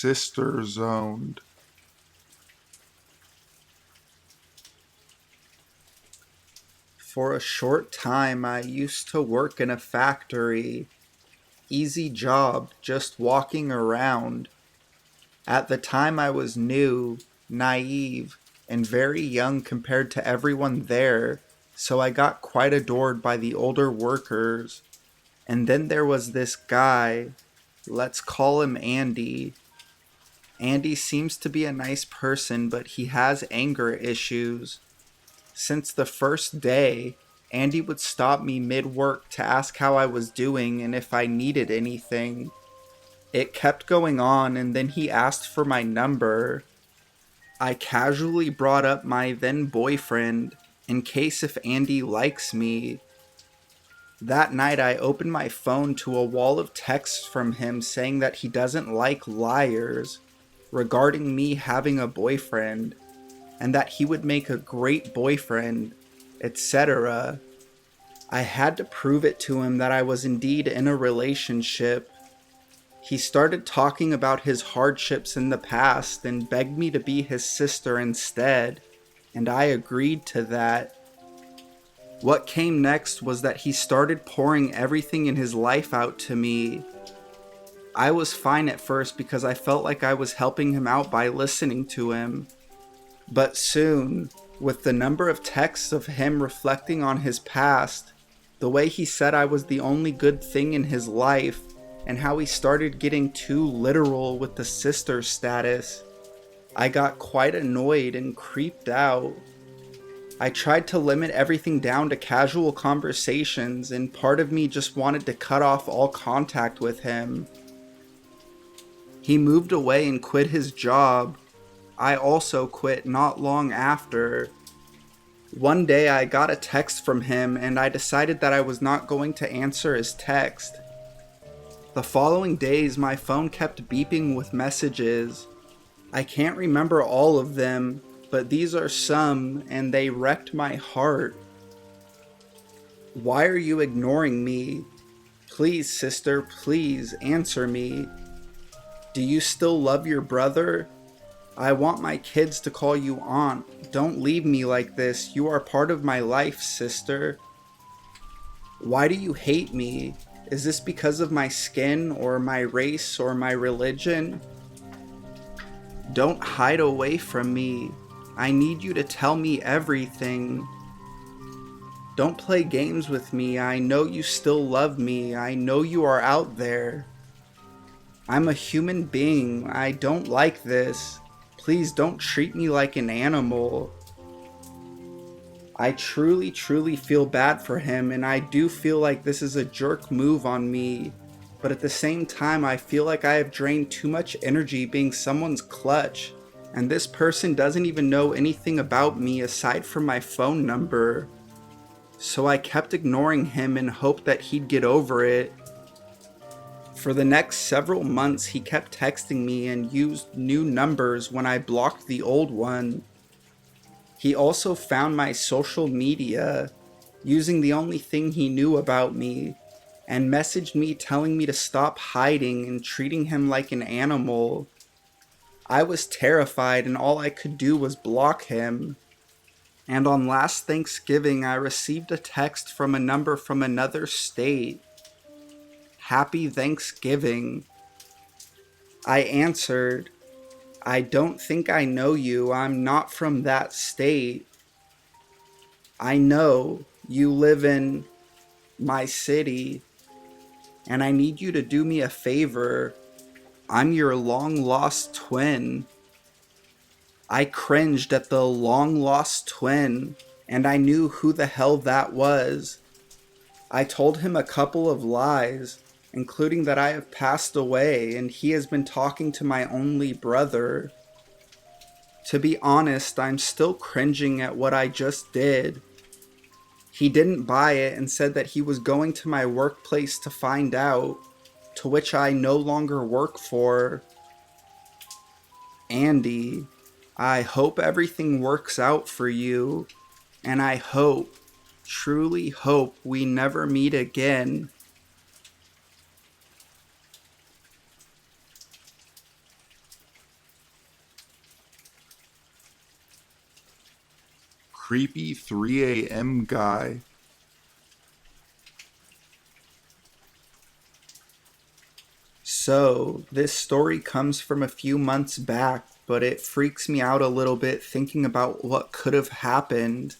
sister zoned. For a short time, I used to work in a factory. Easy job, just walking around. At the time, I was new, naive, and very young compared to everyone there, so I got quite adored by the older workers. And then there was this guy, let's call him Andy. Andy seems to be a nice person, but he has anger issues. Since the first day, Andy would stop me mid work to ask how I was doing and if I needed anything. It kept going on, and then he asked for my number. I casually brought up my then boyfriend in case if Andy likes me. That night, I opened my phone to a wall of texts from him saying that he doesn't like liars regarding me having a boyfriend and that he would make a great boyfriend, etc. I had to prove it to him that I was indeed in a relationship. He started talking about his hardships in the past and begged me to be his sister instead, and I agreed to that. What came next was that he started pouring everything in his life out to me. I was fine at first because I felt like I was helping him out by listening to him. But soon, with the number of texts of him reflecting on his past, the way he said I was the only good thing in his life, and how he started getting too literal with the sister status, I got quite annoyed and creeped out. I tried to limit everything down to casual conversations, and part of me just wanted to cut off all contact with him. He moved away and quit his job. I also quit not long after. One day I got a text from him and I decided that I was not going to answer his text. The following days my phone kept beeping with messages. I can't remember all of them, but these are some, and they wrecked my heart. Why are you ignoring me? Please, sister, please answer me. Do you still love your brother? I want my kids to call you aunt. Don't leave me like this. You are part of my life, sister. Why do you hate me? Is this because of my skin or my race or my religion? Don't hide away from me. I need you to tell me everything. Don't play games with me. I know you still love me. I know you are out there. I'm a human being. I don't like this. Please don't treat me like an animal. I truly feel bad for him, and I do feel like this is a jerk move on me. But at the same time, I feel like I have drained too much energy being someone's clutch, and this person doesn't even know anything about me aside from my phone number. So I kept ignoring him in hope that he'd get over it. For the next several months, he kept texting me and used new numbers when I blocked the old one. He also found my social media, using the only thing he knew about me, and messaged me telling me to stop hiding and treating him like an animal. I was terrified and all I could do was block him. And on last Thanksgiving, I received a text from a number from another state. Happy Thanksgiving. I answered, I don't think I know you. I'm not from that state. I know you live in my city, and I need you to do me a favor. I'm your long-lost twin. I cringed at the long-lost twin, and I knew who the hell that was. I told him a couple of lies, including that I have passed away and he has been talking to my only brother. To be honest, I'm still cringing at what I just did. He didn't buy it and said that he was going to my workplace to find out, to which I no longer work for. Andy, I hope everything works out for you, and I hope, truly hope we never meet again. creepy 3 a.m. guy. So, this story comes from a few months back, but it freaks me out a little bit thinking about what could have happened.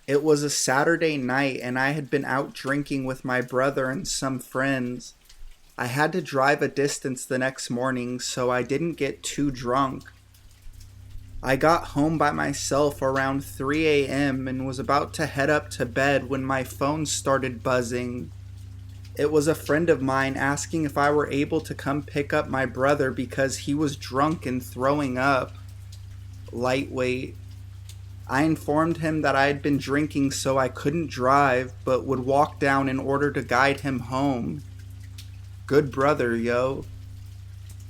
It was a Saturday night, and I had been out drinking with my brother and some friends. I had to drive a distance the next morning, so I didn't get too drunk. I got home by myself around 3 a.m. and was about to head up to bed when my phone started buzzing. It was a friend of mine asking if I were able to come pick up my brother because he was drunk and throwing up. Lightweight. I informed him that I had been drinking so I couldn't drive, but would walk down in order to guide him home. Good brother, yo.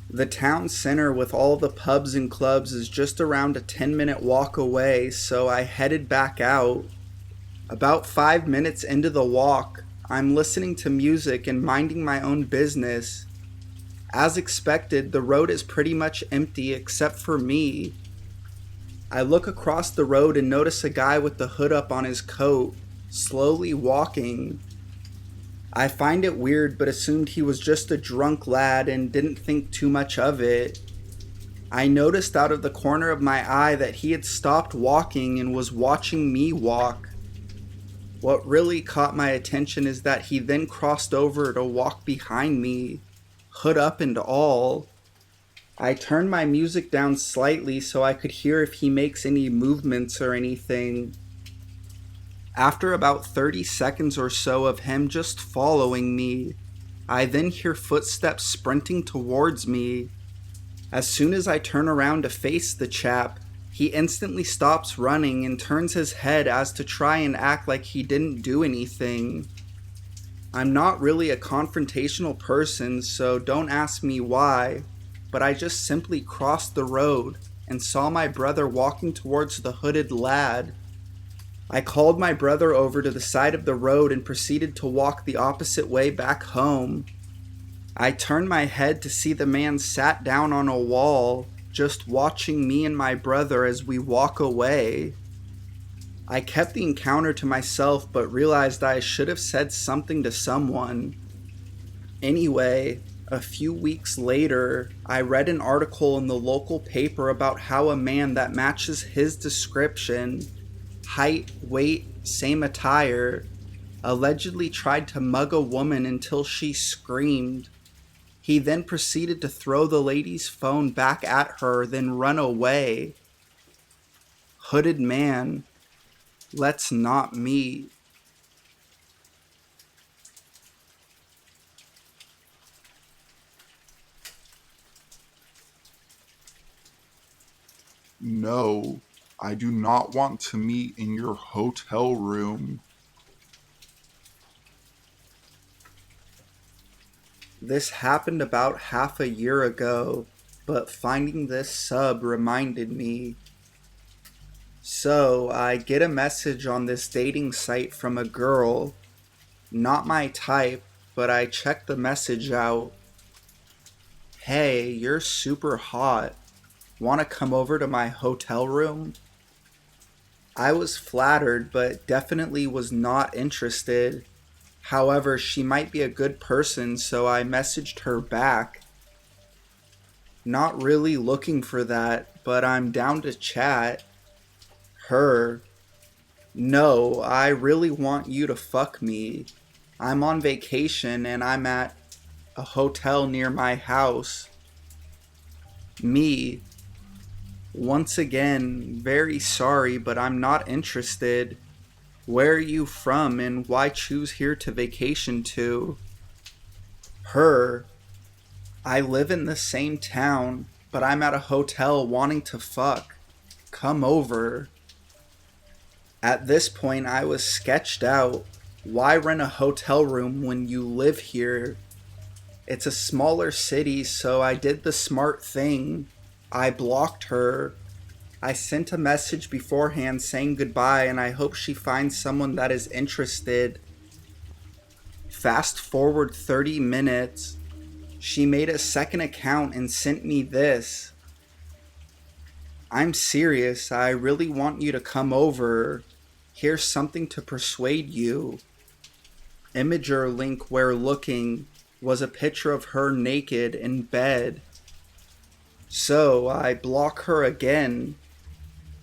The town center with all the pubs and clubs is just around a 10-minute walk away, so I headed back out. About 5 minutes into the walk, I'm listening to music and minding my own business. As expected, the road is pretty much empty except for me. I look across the road and notice a guy with the hood up on his coat, slowly walking. I find it weird but assumed he was just a drunk lad and didn't think too much of it. I noticed out of the corner of my eye that he had stopped walking and was watching me walk. What really caught my attention is that he then crossed over to walk behind me, hood up and all. I turned my music down slightly so I could hear if he makes any movements or anything. After about 30 seconds or so of him just following me, I then hear footsteps sprinting towards me. As soon as I turn around to face the chap, he instantly stops running and turns his head as to try and act like he didn't do anything. I'm not really a confrontational person, so don't ask me why, but I just simply crossed the road and saw my brother walking towards the hooded lad. I called my brother over to the side of the road and proceeded to walk the opposite way back home. I turned my head to see the man sat down on a wall, just watching me and my brother as we walk away. I kept the encounter to myself but realized I should have said something to someone. Anyway, a few weeks later, I read an article in the local paper about how a man that matches his description, height, weight, same attire, allegedly tried to mug a woman until she screamed. He then proceeded to throw the lady's phone back at her, then run away. Hooded man, let's not meet. No, I do not want to meet in your hotel room. This happened about half a year ago, but finding this sub reminded me. So, I get a message on this dating site from a girl. Not my type, but I check the message out. Hey, you're super hot. Want to come over to my hotel room? I was flattered, but definitely was not interested. However, she might be a good person, so I messaged her back. Not really looking for that, but I'm down to chat. Her. No, I really want you to fuck me. I'm on vacation and I'm at a hotel near my house. Me. Once again, very sorry, but I'm not interested. Where are you from and why choose here to vacation to? Her. I live in the same town, but I'm at a hotel wanting to fuck. Come over. At this point, I was sketched out. Why rent a hotel room when you live here? It's a smaller city, so I did the smart thing. I blocked her. I sent a message beforehand saying goodbye and I hope she finds someone that is interested. Fast forward 30 minutes. She made a second account and sent me this. I'm serious. I really want you to come over. Here's something to persuade you. Imager link where looking was a picture of her naked in bed. So I block her again.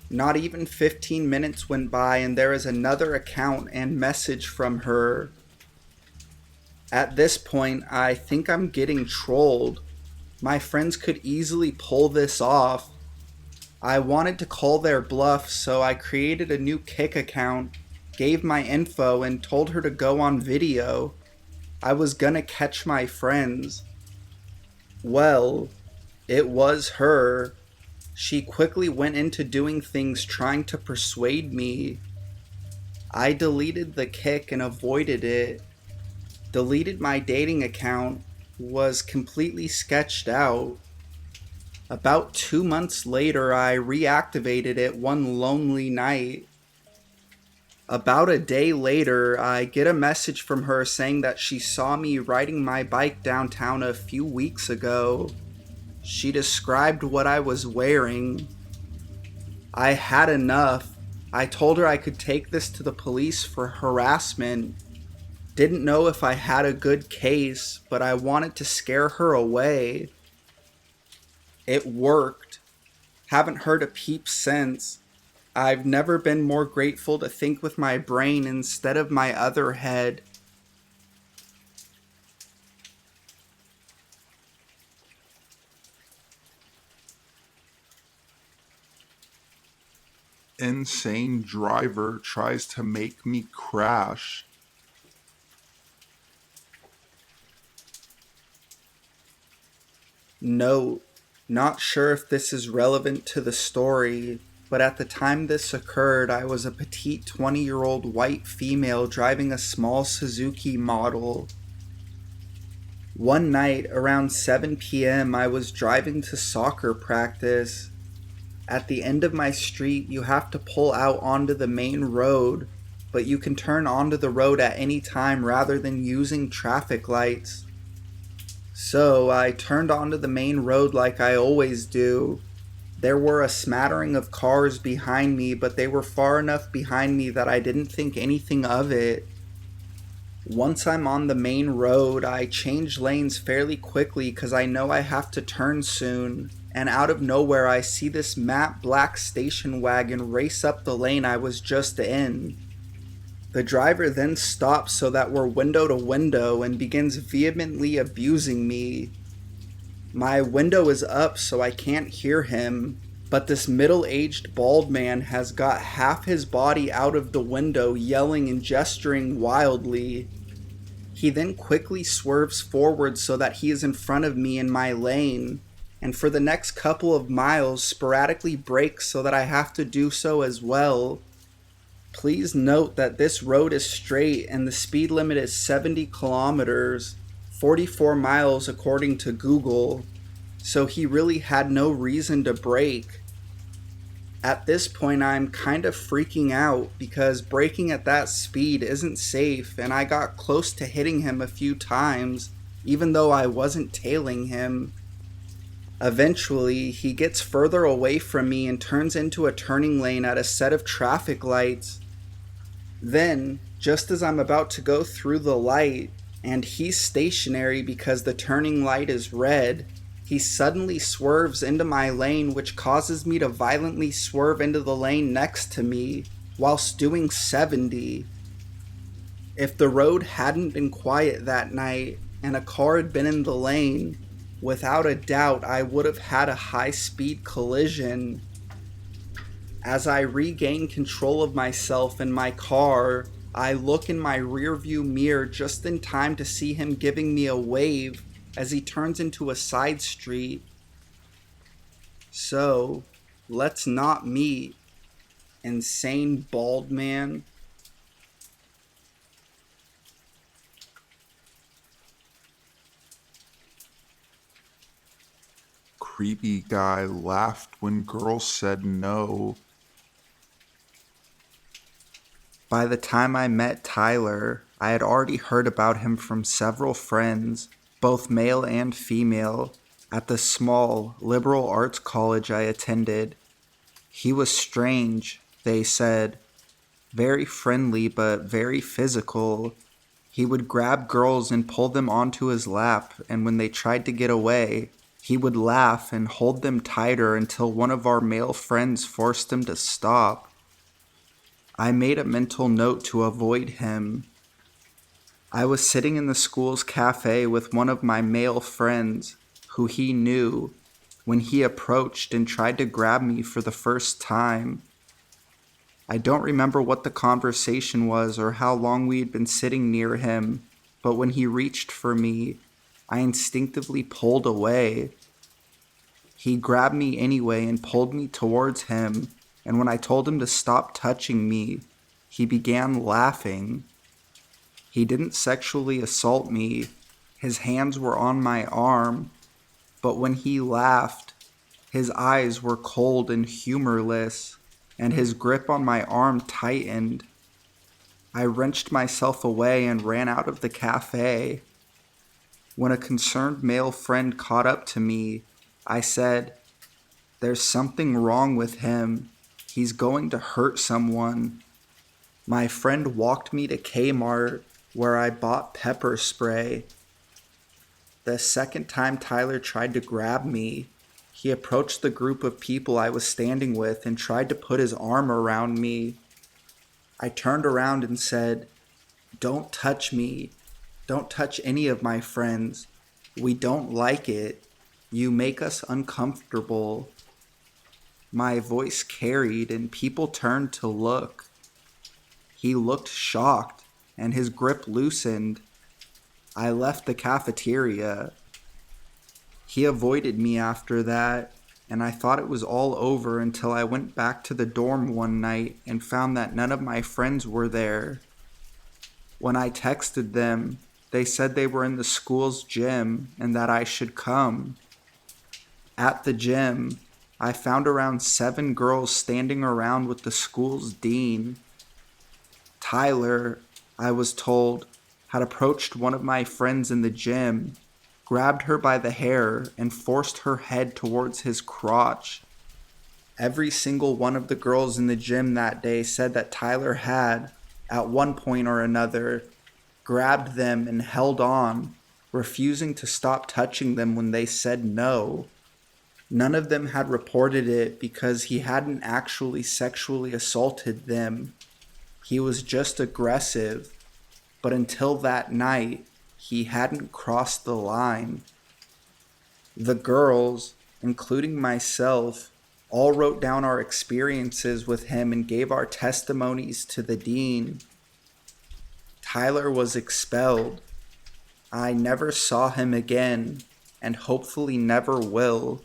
Not even 15 minutes went by and there is another account and message from her. At this point, I think I'm getting trolled. My friends could easily pull this off. I wanted to call their bluff, so I created a new Kick account, gave my info, and told her to go on video. I was gonna catch my friends. Well, it was her. She quickly went into doing things trying to persuade me. I deleted the Kick and avoided it. Deleted my dating account, was completely sketched out. About 2 months later, I reactivated it one lonely night. About a day later, I get a message from her saying that she saw me riding my bike downtown a few weeks ago. She described what I was wearing. I had enough. I told her I could take this to the police for harassment. Didn't know if I had a good case, but I wanted to scare her away. It worked. Haven't heard a peep since. I've never been more grateful to think with my brain instead of my other head. Insane driver tries to make me crash. Note, not sure if this is relevant to the story, but at the time this occurred, I was a petite 20-year-old white female driving a small Suzuki model. One night, around 7 p.m., I was driving to soccer practice. At the end of my street, you have to pull out onto the main road, but you can turn onto the road at any time rather than using traffic lights. So I turned onto the main road like I always do. There were a smattering of cars behind me, but they were far enough behind me that I didn't think anything of it. Once I'm on the main road, I change lanes fairly quickly because I know I have to turn soon, and out of nowhere I see this matte black station wagon race up the lane I was just in. The driver then stops so that we're window to window and begins vehemently abusing me. My window is up so I can't hear him, but this middle-aged bald man has got half his body out of the window yelling and gesturing wildly. He then quickly swerves forward so that he is in front of me in my lane, and for the next couple of miles sporadically brakes so that I have to do so as well. Please note that this road is straight and the speed limit is 70 kilometers, 44 miles according to Google, so he really had no reason to brake. At this point I'm kind of freaking out because braking at that speed isn't safe, and I got close to hitting him a few times even though I wasn't tailing him. Eventually, he gets further away from me and turns into a turning lane at a set of traffic lights. Then, just as I'm about to go through the light, and he's stationary because the turning light is red, he suddenly swerves into my lane, which causes me to violently swerve into the lane next to me, whilst doing 70. If the road hadn't been quiet that night, and a car had been in the lane, without a doubt I would have had a high-speed collision. As I regain control of myself and my car, I look in my rearview mirror just in time to see him giving me a wave as he turns into a side street. So, let's not meet, insane bald man. Creepy guy laughed when girl said no. By the time I met Tyler, I had already heard about him from several friends, both male and female, at the small liberal arts college I attended. He was strange, they said. Very friendly, but very physical. He would grab girls and pull them onto his lap, and when they tried to get away, he would laugh and hold them tighter until one of our male friends forced him to stop. I made a mental note to avoid him. I was sitting in the school's cafe with one of my male friends, who he knew, when he approached and tried to grab me for the first time. I don't remember what the conversation was or how long we had been sitting near him, but when he reached for me, I instinctively pulled away. He grabbed me anyway and pulled me towards him, and when I told him to stop touching me, he began laughing. He didn't sexually assault me. His hands were on my arm, but when he laughed, his eyes were cold and humorless, and his grip on my arm tightened. I wrenched myself away and ran out of the cafe. When a concerned male friend caught up to me, I said, "There's something wrong with him. He's going to hurt someone." My friend walked me to Kmart, where I bought pepper spray. The second time Tyler tried to grab me, he approached the group of people I was standing with and tried to put his arm around me. I turned around and said, "Don't touch me. Don't touch any of my friends. We don't like it. You make us uncomfortable." My voice carried and people turned to look. He looked shocked and his grip loosened. I left the cafeteria. He avoided me after that, and I thought it was all over until I went back to the dorm one night and found that none of my friends were there. When I texted them, they said they were in the school's gym and that I should come. At the gym, I found around 7 girls standing around with the school's dean. Tyler, I was told, had approached one of my friends in the gym, grabbed her by the hair, and forced her head towards his crotch. Every single one of the girls in the gym that day said that Tyler had, at one point or another, grabbed them and held on, refusing to stop touching them when they said no. None of them had reported it because he hadn't actually sexually assaulted them. He was just aggressive, but until that night, he hadn't crossed the line. The girls, including myself, all wrote down our experiences with him and gave our testimonies to the dean. Tyler was expelled. I never saw him again, and hopefully never will.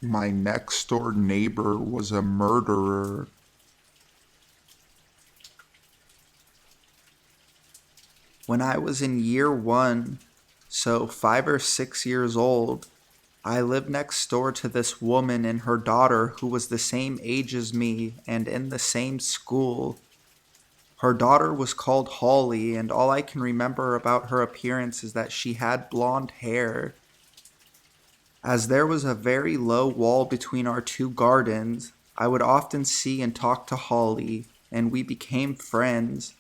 My next door neighbor was a murderer. When I was in year 1, so 5 or 6 years old, I lived next door to this woman and her daughter who was the same age as me and in the same school. Her daughter was called Holly, and all I can remember about her appearance is that she had blonde hair. As there was a very low wall between our 2 gardens, I would often see and talk to Holly, and we became friends.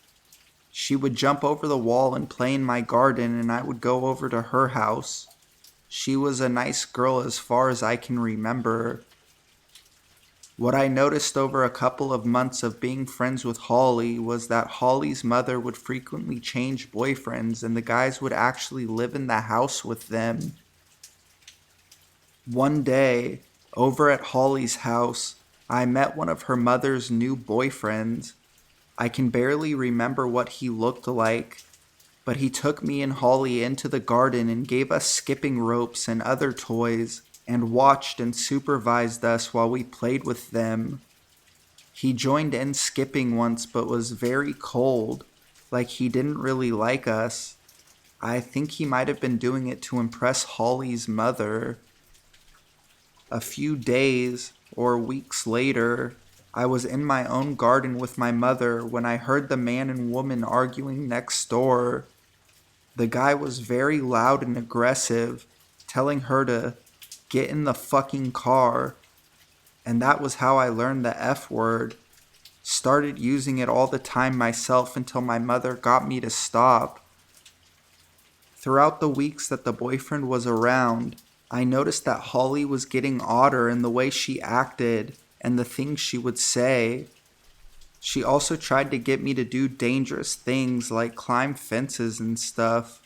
She would jump over the wall and play in my garden, and I would go over to her house. She was a nice girl as far as I can remember. What I noticed over a couple of months of being friends with Holly was that Holly's mother would frequently change boyfriends, and the guys would actually live in the house with them. One day, over at Holly's house, I met one of her mother's new boyfriends. I can barely remember what he looked like, but he took me and Holly into the garden and gave us skipping ropes and other toys, and watched and supervised us while we played with them. He joined in skipping once but was very cold, like he didn't really like us. I think he might have been doing it to impress Holly's mother. A few days or weeks later, I was in my own garden with my mother when I heard the man and woman arguing next door. The guy was very loud and aggressive, telling her to get in the fucking car. And that was how I learned the F word. Started using it all the time myself until my mother got me to stop. Throughout the weeks that the boyfriend was around, I noticed that Holly was getting odder in the way she acted and the things she would say. She also tried to get me to do dangerous things like climb fences and stuff.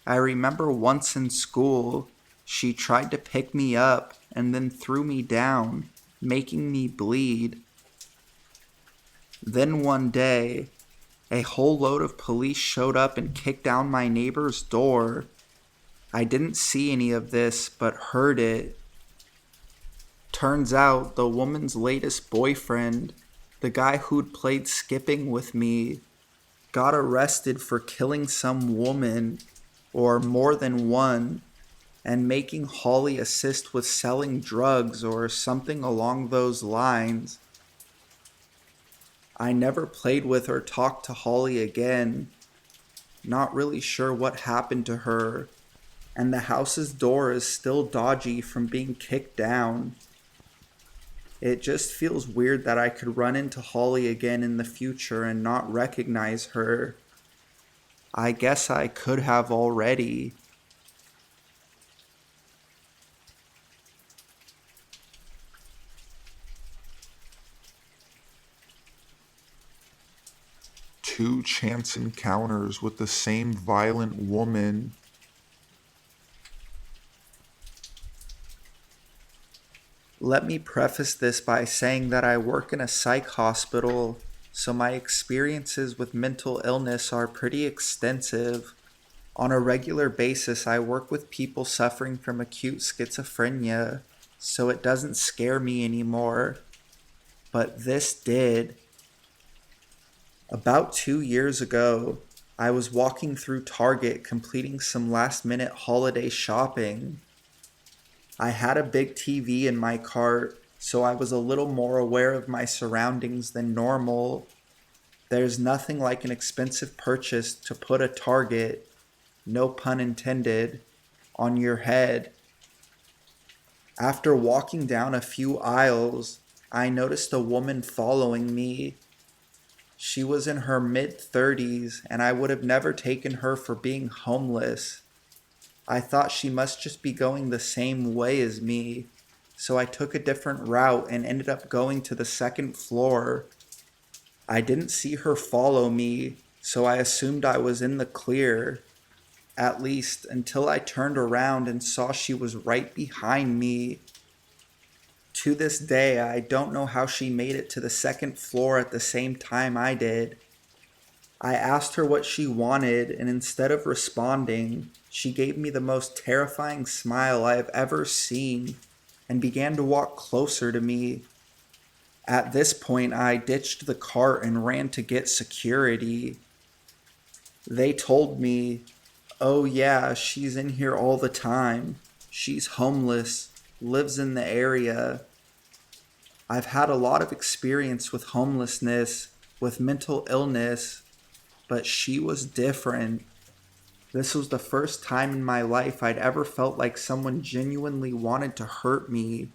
I remember once in school, she tried to pick me up and then threw me down, making me bleed. Then one day, a whole load of police showed up and kicked down my neighbor's door. I didn't see any of this, but heard it. Turns out the woman's latest boyfriend, the guy who'd played skipping with me, got arrested for killing some woman, or more than one, and making Holly assist with selling drugs or something along those lines. I never played with or talked to Holly again. Not really sure what happened to her, and the house's door is still dodgy from being kicked down. It just feels weird that I could run into Holly again in the future and not recognize her. I guess I could have already. Two chance encounters with the same violent woman. Let me preface this by saying that I work in a psych hospital, so my experiences with mental illness are pretty extensive. On a regular basis, I work with people suffering from acute schizophrenia, so it doesn't scare me anymore. But this did. About 2 years ago, I was walking through Target completing some last-minute holiday shopping. I had a big TV in my cart, so I was a little more aware of my surroundings than normal. There's nothing like an expensive purchase to put a target, no pun intended, on your head. After walking down a few aisles, I noticed a woman following me. She was in her mid-30s, and I would have never taken her for being homeless. I thought she must just be going the same way as me, so I took a different route and ended up going to the second floor. I didn't see her follow me, so I assumed I was in the clear, at least until I turned around and saw she was right behind me. To this day, I don't know how she made it to the second floor at the same time I did. I asked her what she wanted, and instead of responding, she gave me the most terrifying smile I have ever seen and began to walk closer to me. At this point, I ditched the cart and ran to get security. They told me, "Oh yeah, she's in here all the time. She's homeless, lives in the area." I've had a lot of experience with homelessness, with mental illness, but she was different. This was the first time in my life I'd ever felt like someone genuinely wanted to hurt me.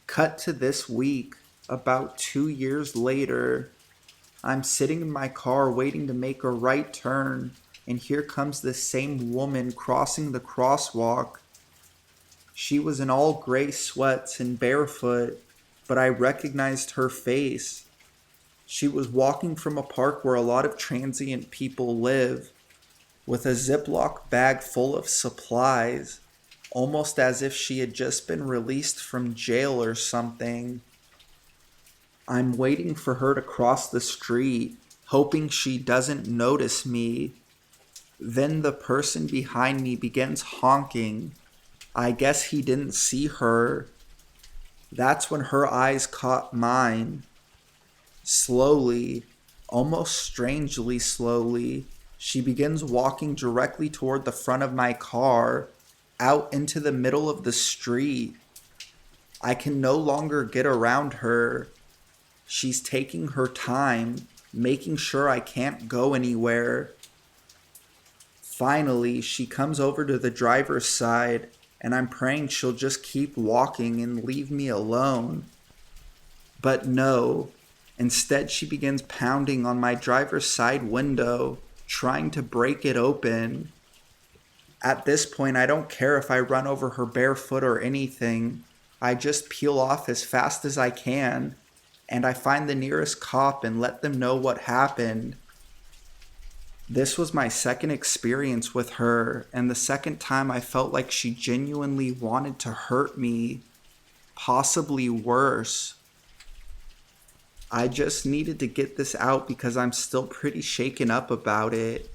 Cut to this week, about 2 years later. I'm sitting in my car waiting to make a right turn, and here comes this same woman crossing the crosswalk. She was in all gray sweats and barefoot, but I recognized her face. She was walking from a park where a lot of transient people live, with a Ziploc bag full of supplies, almost as if she had just been released from jail or something. I'm waiting for her to cross the street, hoping she doesn't notice me. Then the person behind me begins honking. I guess he didn't see her. That's when her eyes caught mine. Slowly, almost strangely slowly, she begins walking directly toward the front of my car, out into the middle of the street. I can no longer get around her. She's taking her time, making sure I can't go anywhere. Finally, she comes over to the driver's side, and I'm praying she'll just keep walking and leave me alone. But no, instead, she begins pounding on my driver's side window, trying to break it open. At this point, I don't care if I run over her bare foot or anything. I just peel off as fast as I can, and I find the nearest cop and let them know what happened. This was my second experience with her, and the second time I felt like she genuinely wanted to hurt me, possibly worse. I just needed to get this out because I'm still pretty shaken up about it.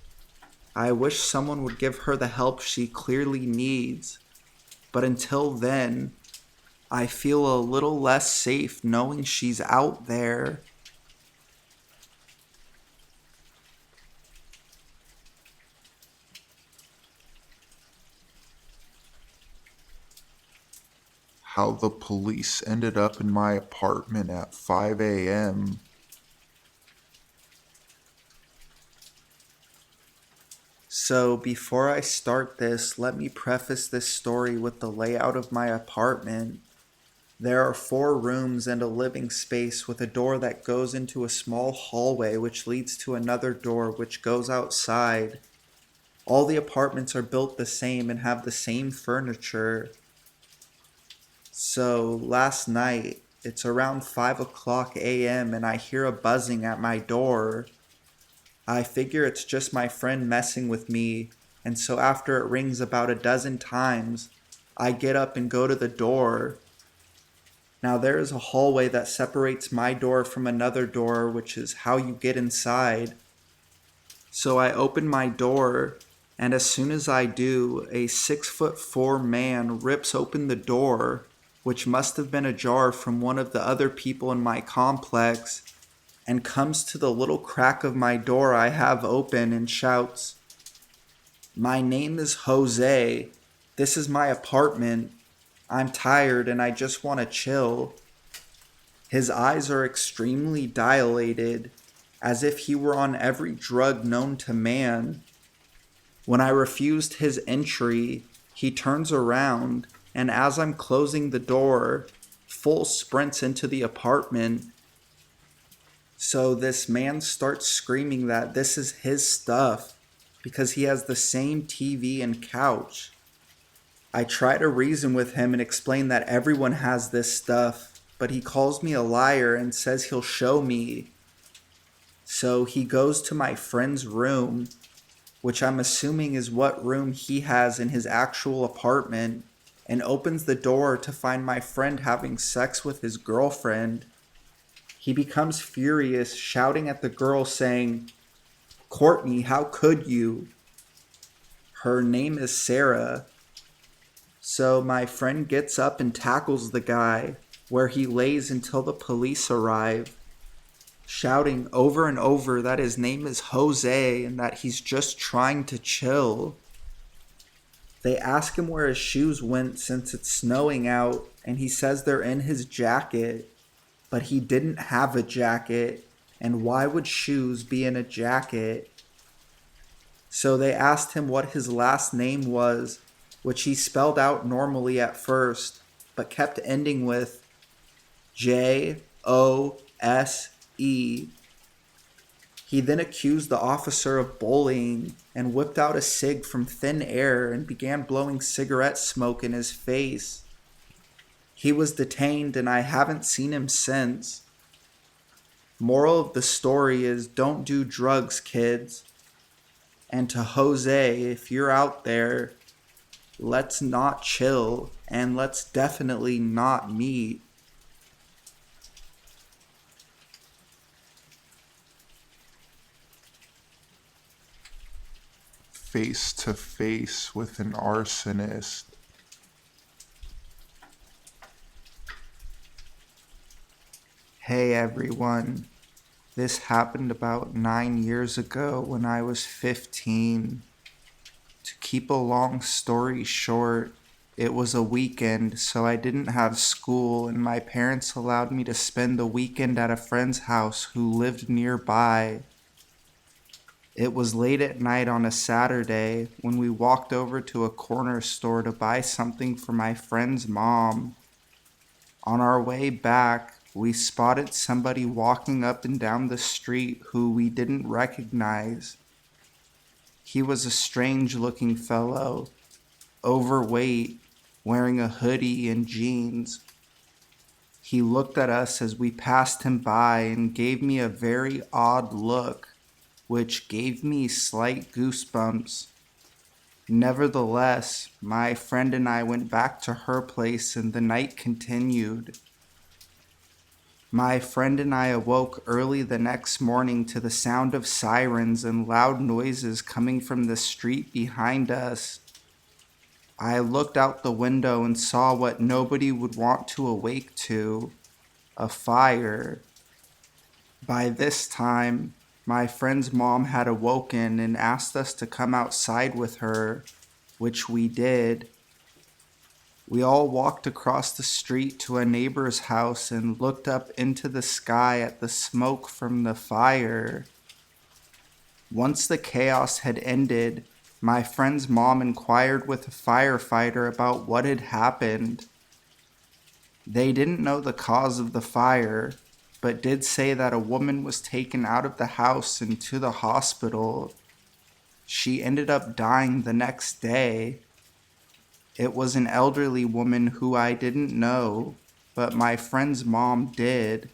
I wish someone would give her the help she clearly needs, but until then, I feel a little less safe knowing she's out there. How the police ended up in my apartment at 5 a.m. So, before I start this, let me preface this story with the layout of my apartment. There are 4 rooms and a living space with a door that goes into a small hallway which leads to another door which goes outside. All the apartments are built the same and have the same furniture. So last night, it's around 5 o'clock a.m. and I hear a buzzing at my door. I figure it's just my friend messing with me, and so after it rings about a dozen times, I get up and go to the door. Now there is a hallway that separates my door from another door, which is how you get inside. So I open my door, and as soon as I do, a 6'4" man rips open the door, which must have been ajar from one of the other people in my complex, and comes to the little crack of my door I have open and shouts, "My name is Jose. This is my apartment. I'm tired and I just want to chill." His eyes are extremely dilated, as if he were on every drug known to man. When I refused his entry, he turns around, and as I'm closing the door, full sprints into the apartment. So this man starts screaming that this is his stuff because he has the same TV and couch. I try to reason with him and explain that everyone has this stuff, but he calls me a liar and says he'll show me. So he goes to my friend's room, which I'm assuming is what room he has in his actual apartment, and opens the door to find my friend having sex with his girlfriend. He becomes furious, shouting at the girl saying, "Courtney, how could you?" Her name is Sarah. So my friend gets up and tackles the guy, where he lays until the police arrive, shouting over and over that his name is Jose and that he's just trying to chill. They ask him where his shoes went since it's snowing out, and he says they're in his jacket, but he didn't have a jacket, and why would shoes be in a jacket? So they asked him what his last name was, which he spelled out normally at first, but kept ending with Jose. He then accused the officer of bullying and whipped out a cig from thin air and began blowing cigarette smoke in his face. He was detained and I haven't seen him since. Moral of the story is don't do drugs, kids. And to Jose, if you're out there, let's not chill and let's definitely not meet. Face to face with an arsonist. Hey everyone, this happened about 9 years ago when I was 15. To keep a long story short, It was a weekend, so I didn't have school, and my parents allowed me to spend the weekend at a friend's house who lived nearby. It was late at night on a Saturday when we walked over to a corner store to buy something for my friend's mom. On our way back, we spotted somebody walking up and down the street who we didn't recognize. He was a strange-looking fellow, overweight, wearing a hoodie and jeans. He looked at us as we passed him by and gave me a very odd look, which gave me slight goosebumps. Nevertheless, my friend and I went back to her place and the night continued. My friend and I awoke early the next morning to the sound of sirens and loud noises coming from the street behind us. I looked out the window and saw what nobody would want to awake to, a fire. By this time, my friend's mom had awoken and asked us to come outside with her, which we did. We all walked across the street to a neighbor's house and looked up into the sky at the smoke from the fire. Once the chaos had ended, my friend's mom inquired with a firefighter about what had happened. They didn't know the cause of the fire, but did say that a woman was taken out of the house and to the hospital. She ended up dying the next day. It was an elderly woman who I didn't know, but my friend's mom did.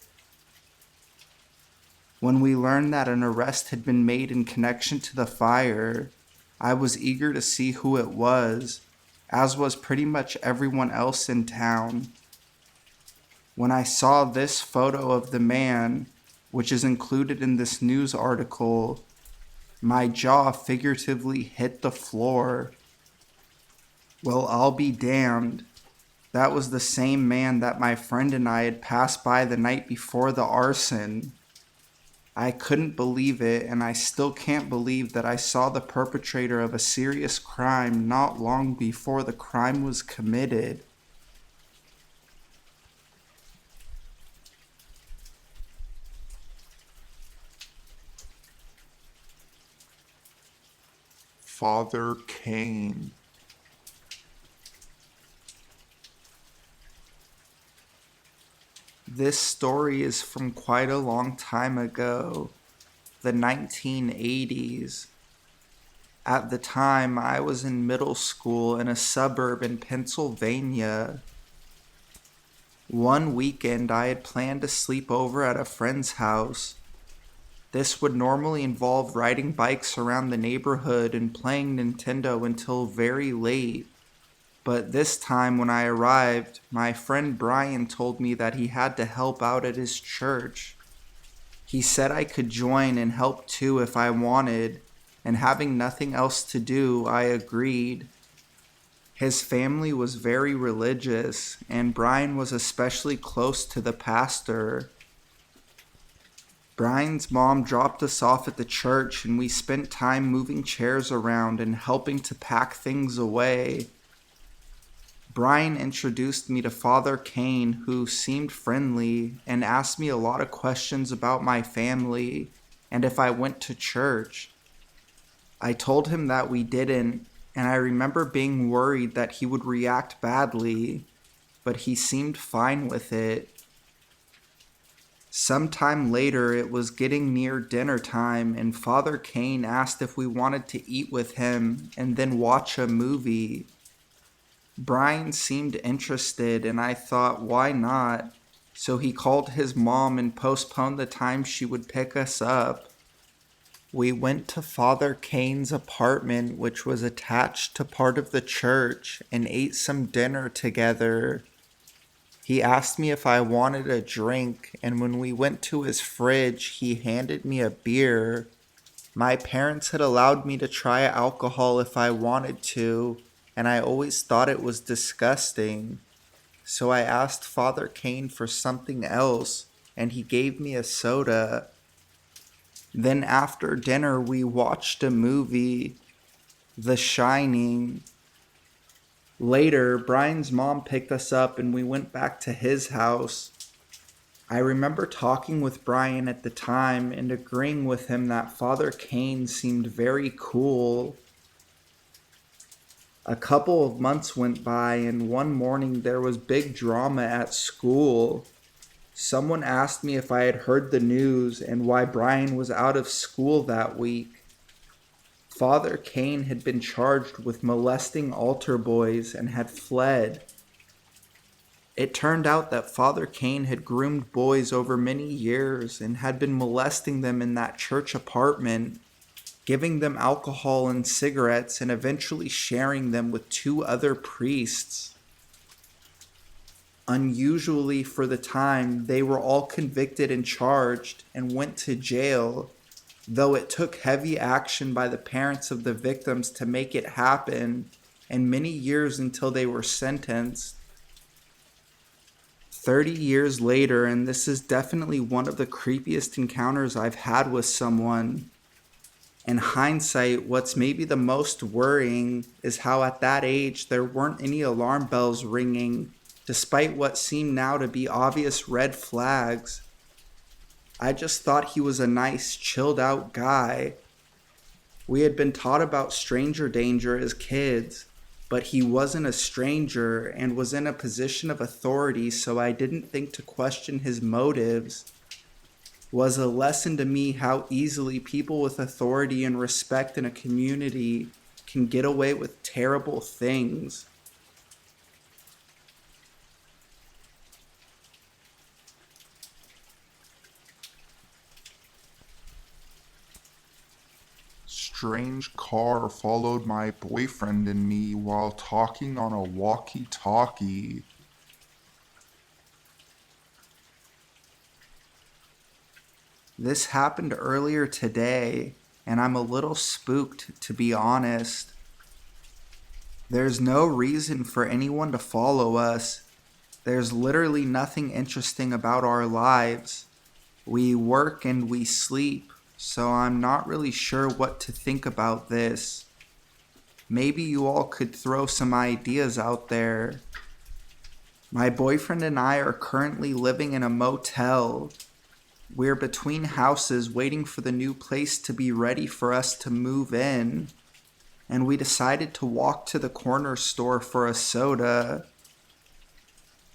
When we learned that an arrest had been made in connection to the fire, I was eager to see who it was, as was pretty much everyone else in town. When I saw this photo of the man, which is included in this news article, my jaw figuratively hit the floor. Well, I'll be damned. That was the same man that my friend and I had passed by the night before the arson. I couldn't believe it, and I still can't believe that I saw the perpetrator of a serious crime not long before the crime was committed. Father Kane. This story is from quite a long time ago, the 1980s. At the time, I was in middle school in a suburb in Pennsylvania. One weekend, I had planned to sleep over at a friend's house. This would normally involve riding bikes around the neighborhood and playing Nintendo until very late. But this time when I arrived, my friend Brian told me that he had to help out at his church. He said I could join and help too if I wanted, and having nothing else to do, I agreed. His family was very religious, and Brian was especially close to the pastor. Brian's mom dropped us off at the church, and we spent time moving chairs around and helping to pack things away. Brian introduced me to Father Kane, who seemed friendly and asked me a lot of questions about my family and if I went to church. I told him that we didn't, and I remember being worried that he would react badly, but he seemed fine with it. Sometime later, it was getting near dinner time, and Father Kane asked if we wanted to eat with him and then watch a movie. Brian seemed interested, and I thought, why not? So he called his mom and postponed the time she would pick us up. We went to Father Kane's apartment, which was attached to part of the church, and ate some dinner together. He asked me if I wanted a drink, and when we went to his fridge, he handed me a beer. My parents had allowed me to try alcohol if I wanted to, and I always thought it was disgusting. So I asked Father Kane for something else, and he gave me a soda. Then after dinner, we watched a movie, The Shining. Later, Brian's mom picked us up and we went back to his house. I remember talking with Brian at the time and agreeing with him that Father Kane seemed very cool. A couple of months went by, and one morning there was big drama at school. Someone asked me if I had heard the news and why Brian was out of school that week. Father Kane had been charged with molesting altar boys and had fled. It turned out that Father Kane had groomed boys over many years and had been molesting them in that church apartment, giving them alcohol and cigarettes, and eventually sharing them with two other priests. Unusually for the time, they were all convicted and charged and went to jail, though it took heavy action by the parents of the victims to make it happen, and many years until they were sentenced. 30 years later, and this is definitely one of the creepiest encounters I've had with someone. In hindsight, what's maybe the most worrying is how at that age there weren't any alarm bells ringing, despite what seemed now to be obvious red flags. I just thought he was a nice, chilled out guy. We had been taught about stranger danger as kids, but he wasn't a stranger and was in a position of authority, so I didn't think to question his motives. Was a lesson to me how easily people with authority and respect in a community can get away with terrible things. Strange car followed my boyfriend and me while talking on a walkie-talkie. This happened earlier today, and I'm a little spooked, to be honest. There's no reason for anyone to follow us. There's literally nothing interesting about our lives. We work and we sleep, so I'm not really sure what to think about this. Maybe you all could throw some ideas out there. My boyfriend and I are currently living in a motel. We're between houses waiting for the new place to be ready for us to move in, and we decided to walk to the corner store for a soda.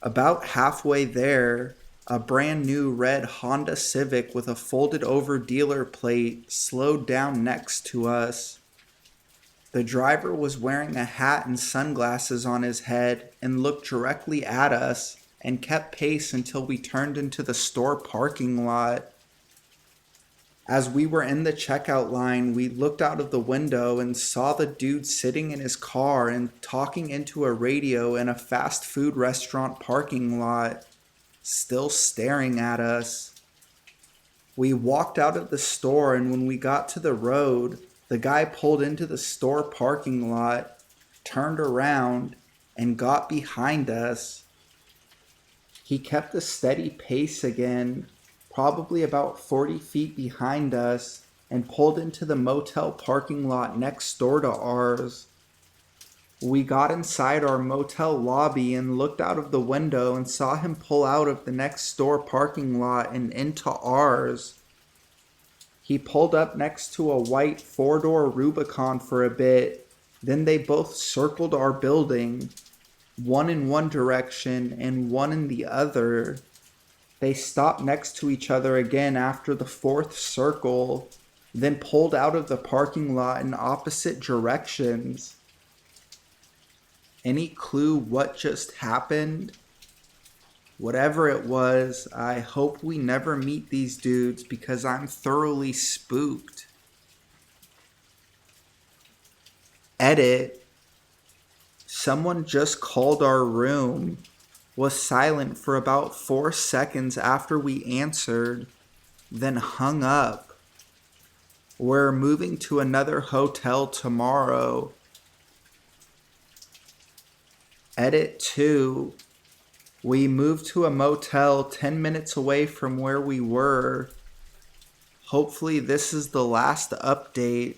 About halfway there, a brand new red Honda Civic with a folded over dealer plate slowed down next to us. The driver was wearing a hat and sunglasses on his head and looked directly at us and kept pace until we turned into the store parking lot. As we were in the checkout line, we looked out of the window and saw the dude sitting in his car and talking into a radio in a fast food restaurant parking lot, still staring at us. We walked out of the store, and when we got to the road, the guy pulled into the store parking lot, turned around, and got behind us. He kept a steady pace again, probably about 40 feet behind us, and pulled into the motel parking lot next door to ours. We got inside our motel lobby and looked out of the window and saw him pull out of the next door parking lot and into ours. He pulled up next to a white 4-door Rubicon for a bit, then they both circled our building, one in one direction and one in the other. They stopped next to each other again after the fourth circle, then pulled out of the parking lot in opposite directions. Any clue what just happened? Whatever it was, I hope we never meet these dudes because I'm thoroughly spooked. Edit. Someone just called our room, was silent for about 4 seconds after we answered, then hung up. We're moving to another hotel tomorrow. Edit 2. We moved to a motel 10 minutes away from where we were. Hopefully this is the last update.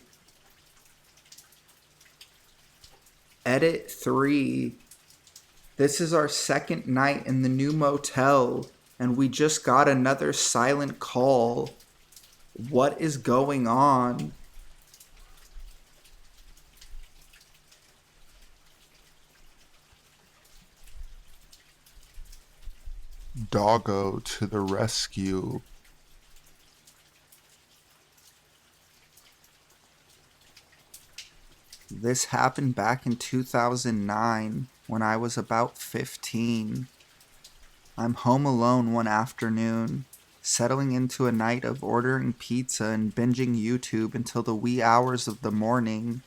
Edit 3. This is our second night in the new motel, and we just got another silent call. What is going on? Doggo to the rescue. This happened back in 2009 when I was about 15. I'm home alone one afternoon, settling into a night of ordering pizza and binging YouTube until the wee hours of the morning,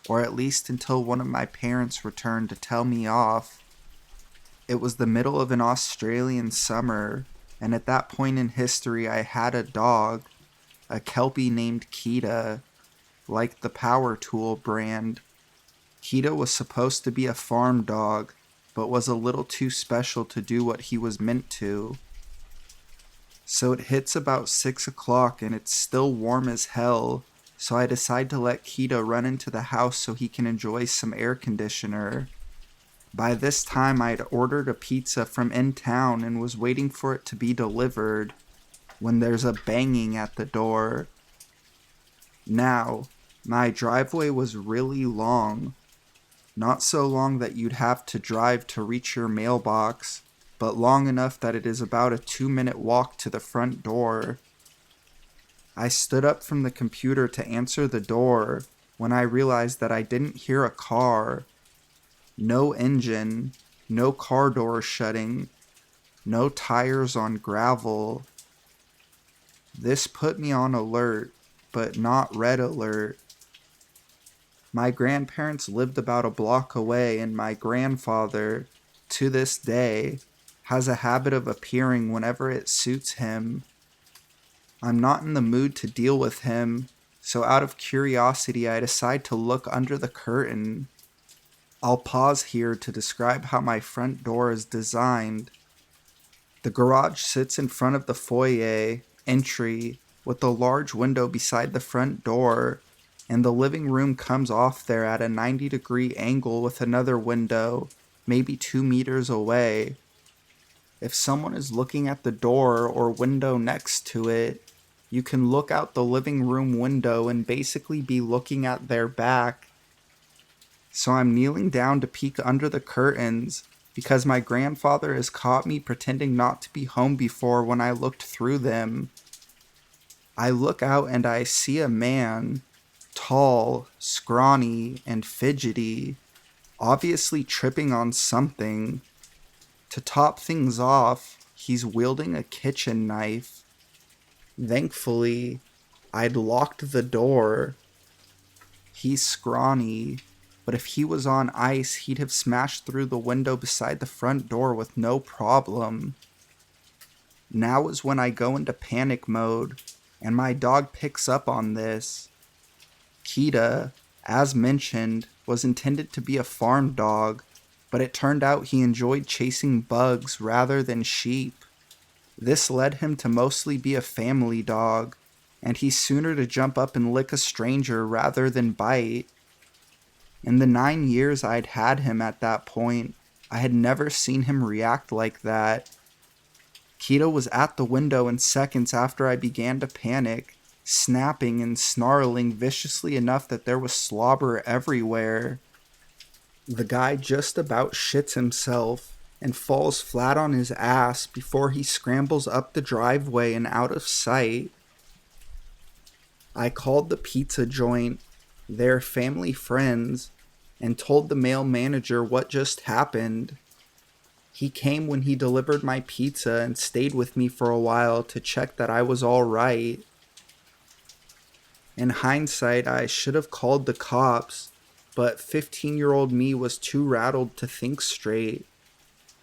or at least until one of my parents returned to tell me off. It was the middle of an Australian summer, and at that point in history I had a dog, a Kelpie named Kita, like the Power Tool brand. Kita was supposed to be a farm dog, but was a little too special to do what he was meant to. So it hits about 6 o'clock and it's still warm as hell, so I decide to let Kita run into the house so he can enjoy some air conditioner. By this time I'd ordered a pizza from in town and was waiting for it to be delivered, when there's a banging at the door. Now, my driveway was really long. Not so long that you'd have to drive to reach your mailbox, but long enough that it is about a 2-minute walk to the front door. I stood up from the computer to answer the door when I realized that I didn't hear a car. No engine, no car door shutting, no tires on gravel. This put me on alert, but not red alert. My grandparents lived about a block away, and my grandfather, to this day, has a habit of appearing whenever it suits him. I'm not in the mood to deal with him, so out of curiosity I decide to look under the curtain. I'll pause here to describe how my front door is designed. The garage sits in front of the foyer entry with a large window beside the front door, and the living room comes off there at a 90-degree angle with another window, maybe 2 meters away. If someone is looking at the door or window next to it, you can look out the living room window and basically be looking at their back. So I'm kneeling down to peek under the curtains because my grandfather has caught me pretending not to be home before when I looked through them. I look out and I see a man, tall, scrawny, and fidgety, obviously tripping on something. To top things off, he's wielding a kitchen knife. Thankfully, I'd locked the door. He's scrawny, but if he was on ice, he'd have smashed through the window beside the front door with no problem. Now is when I go into panic mode, and my dog picks up on this. Kita, as mentioned, was intended to be a farm dog, but it turned out he enjoyed chasing bugs rather than sheep. This led him to mostly be a family dog, and he's sooner to jump up and lick a stranger rather than bite. In the 9 years I'd had him at that point, I had never seen him react like that. Kita was at the window in seconds after I began to panic, snapping and snarling viciously enough that there was slobber everywhere. The guy just about shits himself and falls flat on his ass before he scrambles up the driveway and out of sight. I called the pizza joint, their family friends, and told the male manager what just happened. He came when he delivered my pizza and stayed with me for a while to check that I was all right. In hindsight, I should have called the cops, but 15-year-old me was too rattled to think straight.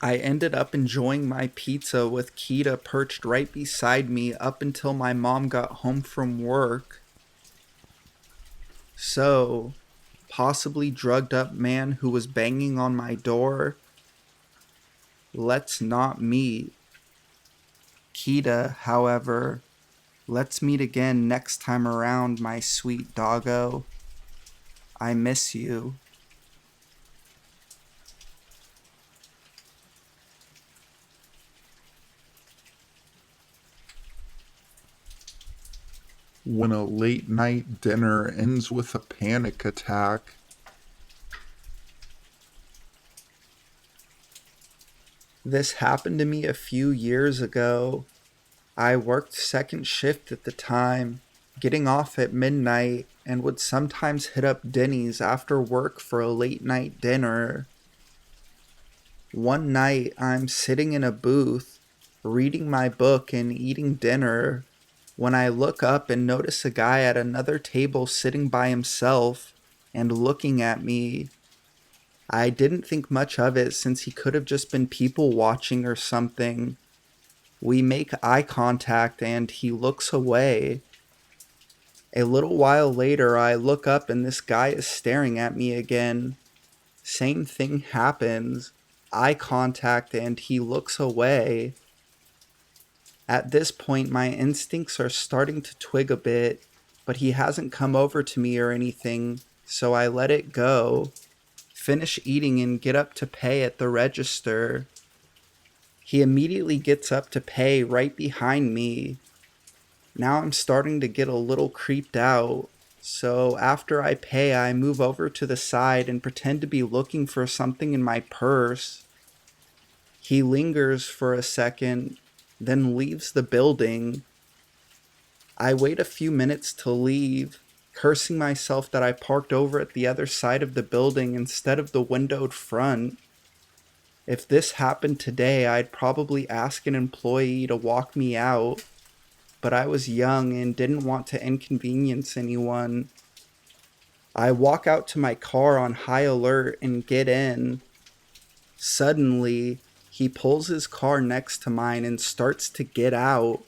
I ended up enjoying my pizza with Kita perched right beside me up until my mom got home from work. So, possibly drugged up man who was banging on my door? Let's not meet. Kita, however, let's meet again next time around, my sweet doggo. I miss you. when a late night dinner ends with a panic attack. This happened to me a few years ago. I worked second shift at the time, getting off at midnight, and would sometimes hit up Denny's after work for a late night dinner. One night, I'm sitting in a booth, reading my book and eating dinner, when I look up and notice a guy at another table sitting by himself and looking at me. I didn't think much of it since he could have just been people watching or something. We make eye contact and he looks away. A little while later, I look up and this guy is staring at me again. Same thing happens. Eye contact and he looks away. At this point, my instincts are starting to twig a bit, but he hasn't come over to me or anything, so I let it go. Finish eating and get up to pay at the register. He immediately gets up to pay right behind me. Now I'm starting to get a little creeped out, so after I pay, I move over to the side and pretend to be looking for something in my purse. He lingers for a second, then leaves the building. I wait a few minutes to leave, cursing myself that I parked over at the other side of the building instead of the windowed front. If this happened today, I'd probably ask an employee to walk me out, but I was young and didn't want to inconvenience anyone. I walk out to my car on high alert and get in. Suddenly, he pulls his car next to mine and starts to get out.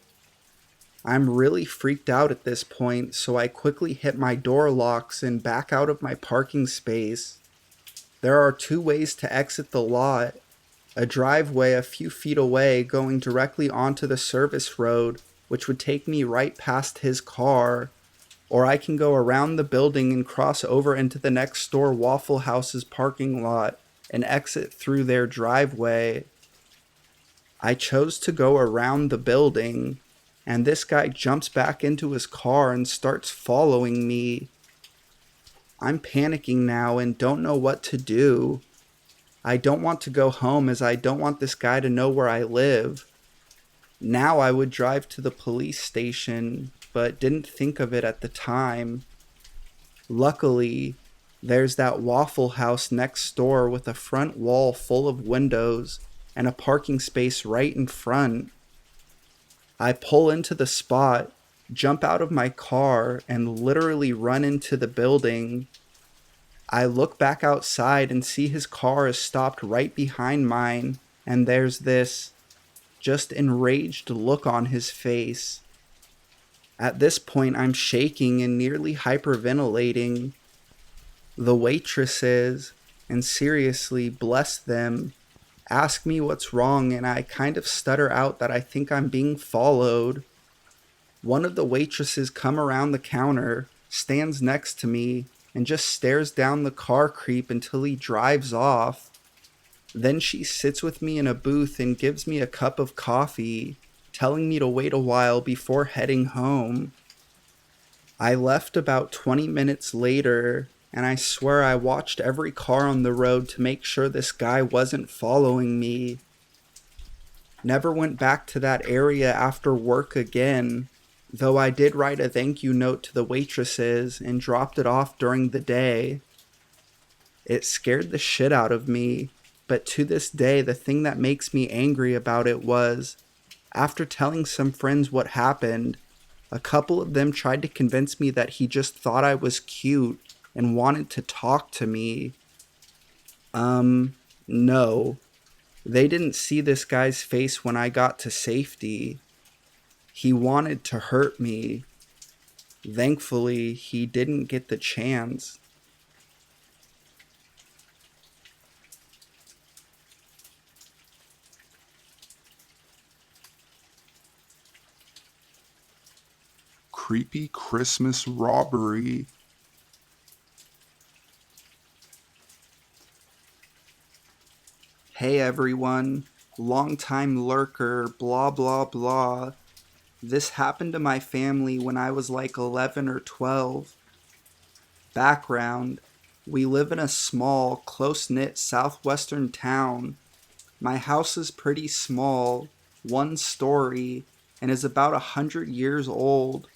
I'm really freaked out at this point, so I quickly hit my door locks and back out of my parking space. There are two ways to exit the lot: a driveway a few feet away going directly onto the service road, which would take me right past his car, or I can go around the building and cross over into the next door Waffle House's parking lot and exit through their driveway. I chose to go around the building, and this guy jumps back into his car and starts following me. I'm panicking now and don't know what to do. I don't want to go home as I don't want this guy to know where I live. Now I would drive to the police station, but didn't think of it at the time. Luckily, there's that Waffle House next door with a front wall full of windows and a parking space right in front. I pull into the spot, jump out of my car, and literally run into the building. I look back outside and see his car is stopped right behind mine, and there's this just enraged look on his face. At this point, I'm shaking and nearly hyperventilating. The waitresses, and seriously, bless them, ask me what's wrong, and I kind of stutter out that I think I'm being followed. One of the waitresses come around the counter, stands next to me, and just stares down the car creep until he drives off. Then she sits with me in a booth and gives me a cup of coffee, telling me to wait a while before heading home. I left about 20 minutes later, and I swear I watched every car on the road to make sure this guy wasn't following me. Never went back to that area after work again, though I did write a thank you note to the waitresses and dropped it off during the day. It scared the shit out of me, but to this day the thing that makes me angry about it was, after telling some friends what happened, a couple of them tried to convince me that he just thought I was cute and wanted to talk to me. No. They didn't see this guy's face when I got to safety. He wanted to hurt me. Thankfully, he didn't get the chance. Creepy Christmas robbery. Hey everyone, long time lurker, blah blah blah. This happened to my family when I was like 11 or 12. Background: we live in a small, close-knit southwestern town. My house is pretty small, one story, and is about 100 years old.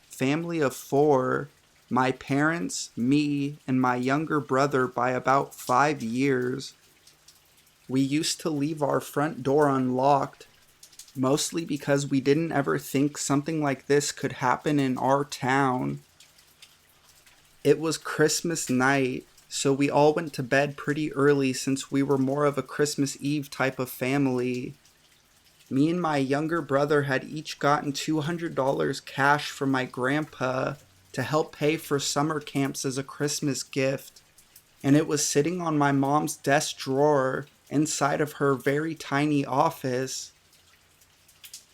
Family of four: my parents, me, and my younger brother by about 5 years. We used to leave our front door unlocked, mostly because we didn't ever think something like this could happen in our town. It was Christmas night, so we all went to bed pretty early since we were more of a Christmas Eve type of family. Me and my younger brother had each gotten $200 cash from my grandpa to help pay for summer camps as a Christmas gift, and it was sitting on my mom's desk drawer inside of her very tiny office.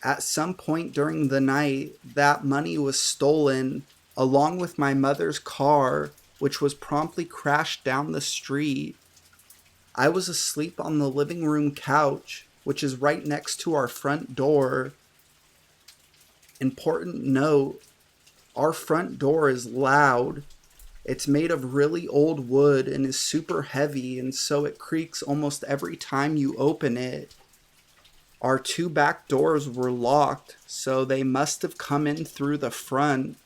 At some point during the night, that money was stolen, along with my mother's car, which was promptly crashed down the street. I was asleep on the living room couch, which is right next to our front door. Important note: our front door is loud. It's made of really old wood and is super heavy, and so it creaks almost every time you open it. Our two back doors were locked, so they must have come in through the front.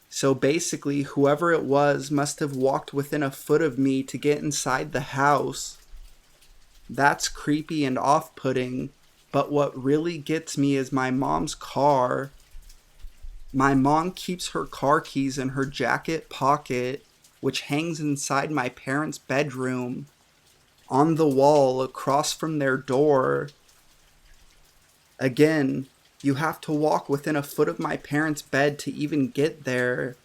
So basically, whoever it was must have walked within a foot of me to get inside the house. That's creepy and off-putting, but what really gets me is my mom's car. My mom keeps her car keys in her jacket pocket, which hangs inside my parents' bedroom, on the wall across from their door. Again, you have to walk within a foot of my parents' bed to even get there.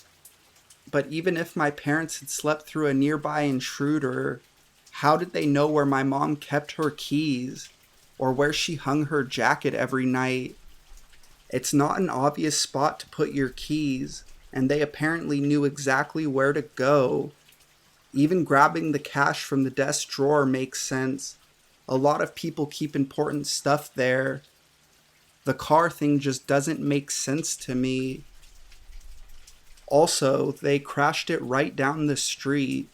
But even if my parents had slept through a nearby intruder, how did they know where my mom kept her keys, or where she hung her jacket every night? It's not an obvious spot to put your keys, and they apparently knew exactly where to go. Even grabbing the cash from the desk drawer makes sense. A lot of people keep important stuff there. The car thing just doesn't make sense to me. Also, they crashed it right down the street,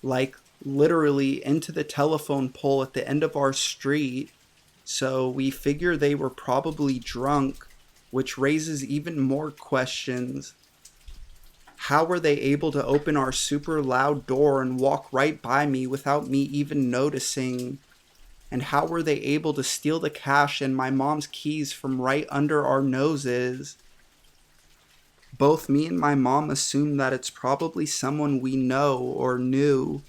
like literally into the telephone pole at the end of our street. So we figure they were probably drunk, which raises even more questions. How were they able to open our super loud door and walk right by me without me even noticing? And how were they able to steal the cash and my mom's keys from right under our noses? Both me and my mom assume that it's probably someone we know or knew,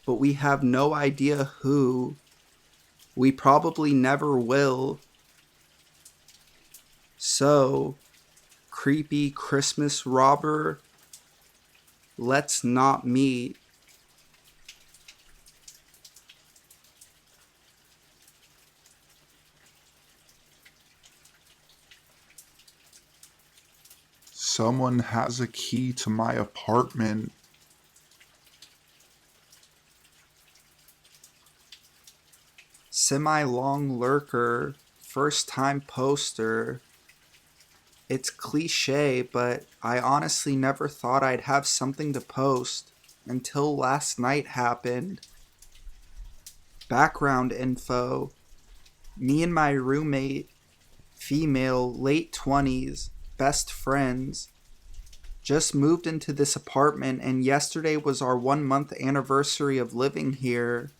but we have no idea who. We probably never will. So, creepy Christmas robber, let's not meet. Someone has a key to my apartment. Semi-long lurker, first time poster. It's cliche, but I honestly never thought I'd have something to post until last night happened. Background info: me and my roommate, female, late 20s, best friends, just moved into this apartment, and yesterday was our 1 month anniversary of living here.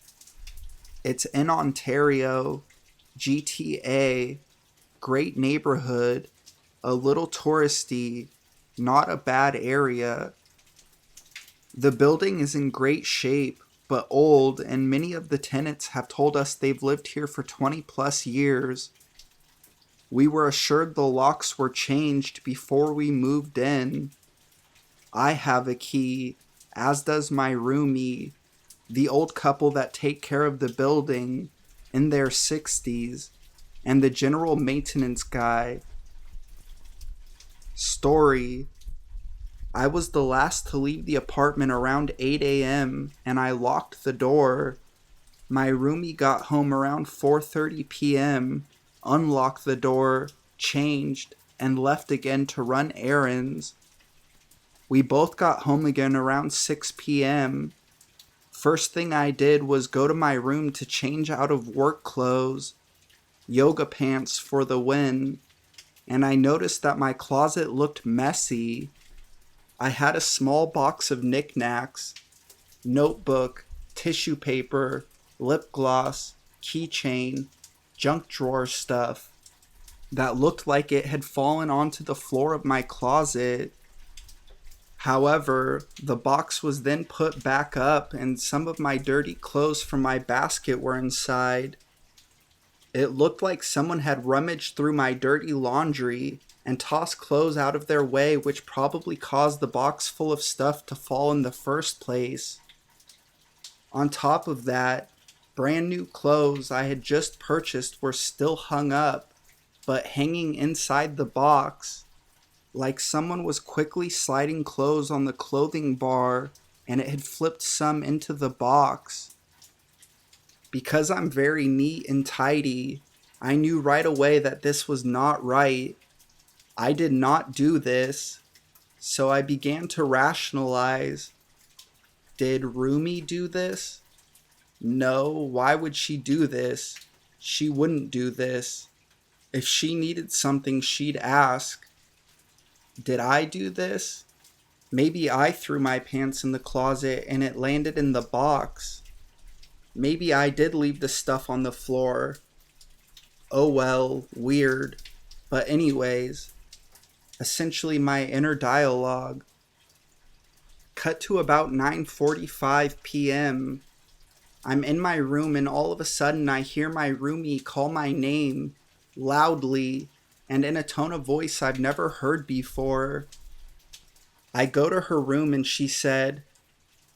It's in Ontario, GTA, great neighborhood, a little touristy, not a bad area. The building is in great shape, but old, and many of the tenants have told us they've lived here for 20 plus years. We were assured the locks were changed before we moved in. I have a key, as does my roomie, the old couple that take care of the building, in their 60s, and the general maintenance guy. Story: I was the last to leave the apartment around 8 a.m. and I locked the door. My roomie got home around 4:30 p.m., unlocked the door, changed, and left again to run errands. We both got home again around 6 p.m. First thing I did was go to my room to change out of work clothes, yoga pants for the win, and I noticed that my closet looked messy. I had a small box of knickknacks, notebook, tissue paper, lip gloss, keychain, junk drawer stuff that looked like it had fallen onto the floor of my closet. However, the box was then put back up and some of my dirty clothes from my basket were inside. It looked like someone had rummaged through my dirty laundry and tossed clothes out of their way, which probably caused the box full of stuff to fall in the first place. On top of that, brand new clothes I had just purchased were still hung up, but hanging inside the box, like someone was quickly sliding clothes on the clothing bar and it had flipped some into the box. Because I'm very neat and tidy, I knew right away that this was not right. I did not do this, so I began to rationalize. Did Rumi do this? No, why would she do this? She wouldn't do this. If she needed something, she'd ask. Did I do this? Maybe I threw my pants in the closet and it landed in the box. Maybe I did leave the stuff on the floor. Oh well, weird. But anyways, essentially my inner dialogue. Cut to about 9:45 p.m. I'm in my room and all of a sudden I hear my roomie call my name, loudly, and in a tone of voice I've never heard before. I go to her room and she said,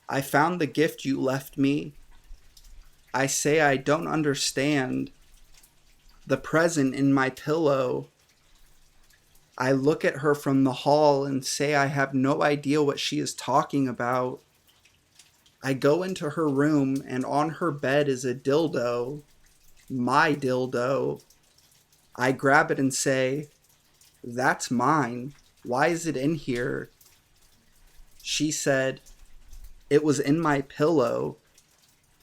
"I found the gift you left me." I say I don't understand. The present in my pillow. I look at her from the hall and say I have no idea what she is talking about. I go into her room and on her bed is a dildo. My dildo. I grab it and say, "That's mine. Why is it in here?" She said, "It was in my pillow."